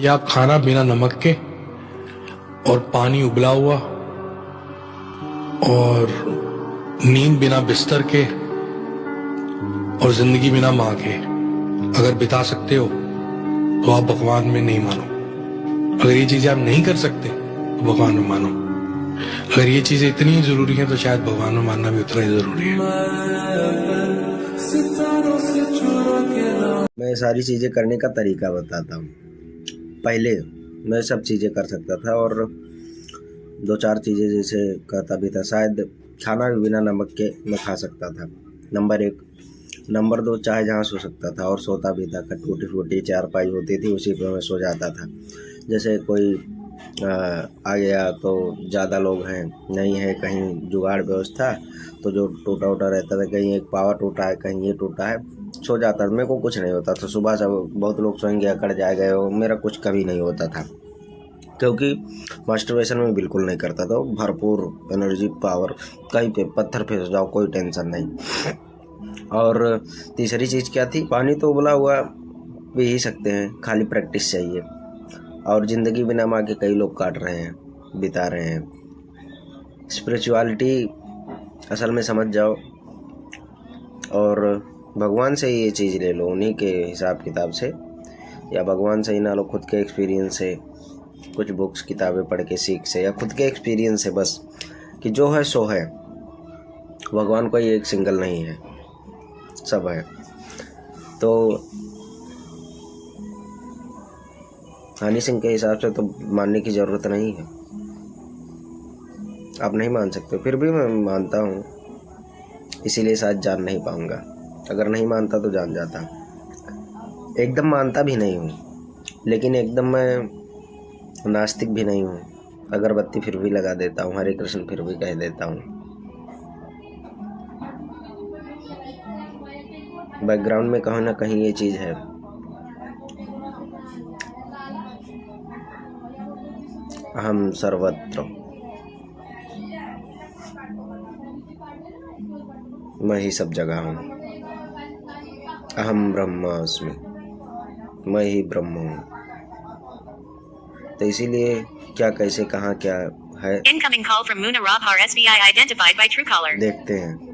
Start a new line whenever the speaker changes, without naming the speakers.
या खाना बिना नमक के और पानी उबला हुआ और नींद बिना बिस्तर के और जिंदगी बिना माँ के अगर बिता सकते हो तो आप भगवान में नहीं मानो। अगर ये चीजें आप नहीं कर सकते तो भगवान में मानो। अगर ये चीजें इतनी ही जरूरी है तो शायद भगवान में मानना भी उतना ही जरूरी है।
मैं सारी चीज़ें करने का तरीका बताता हूँ। पहले मैं सब चीज़ें कर सकता था और दो चार चीज़ें जैसे करता भी था। शायद खाना भी बिना नमक के मैं खा सकता था, नंबर 1। नंबर 2, चाहे जहाँ सो सकता था और सोता भी था। टूटी फूटी चारपाई होती थी, उसी पर मैं सो जाता था। जैसे कोई आ गया तो ज़्यादा लोग हैं, नहीं है कहीं जुगाड़ व्यवस्था, तो जो टूटा उटा रहता था, कहीं एक पावा टूटा है, कहीं ये टूटा है, सो जाता था। मेरे को कुछ नहीं होता था। सुबह सब बहुत लोग सोएंगे, अकड़ जाएगा, मेरा कुछ कभी नहीं होता था, क्योंकि मास्टरबेशन में बिल्कुल नहीं करता था। भरपूर एनर्जी पावर, कहीं पे पत्थर पे सो जाओ, कोई टेंशन नहीं। और तीसरी चीज़ क्या थी? पानी तो उबला हुआ पी ही सकते हैं, खाली प्रैक्टिस चाहिए। और ज़िंदगी बिना माँ के कई लोग काट रहे हैं, बिता रहे हैं। स्पिरिचुअलिटी असल में समझ जाओ और भगवान से ये चीज़ ले लो, उन्हीं के हिसाब किताब से, या भगवान से ही ना लो, खुद के एक्सपीरियंस से, कुछ बुक्स किताबें पढ़ के सीख से, या खुद के एक्सपीरियंस से, बस कि जो है सो है। भगवान कोई एक सिंगल नहीं है, सब है। तो हनी सिंह के हिसाब से तो मानने की ज़रूरत नहीं है। आप नहीं मान सकते, फिर भी मैं मानता हूँ, इसीलिए शायद जान नहीं पाऊँगा। अगर नहीं मानता तो जान जाता। एकदम मानता भी नहीं हूँ, लेकिन एकदम मैं नास्तिक भी नहीं हूँ। अगरबत्ती फिर भी लगा देता हूँ, हरे कृष्ण फिर भी कह देता हूँ। बैकग्राउंड में कहीं ना कहीं ये चीज़ है। अहम सर्वत्र, मैं ही सब जगह हूँ। अहम ब्रह्मास्मि, मैं ही ब्रह्म हूँ। तो इसीलिए क्या, कैसे, कहाँ क्या है,
Incoming call from Muna Rabhar SBI identified by Truecaller.
देखते हैं।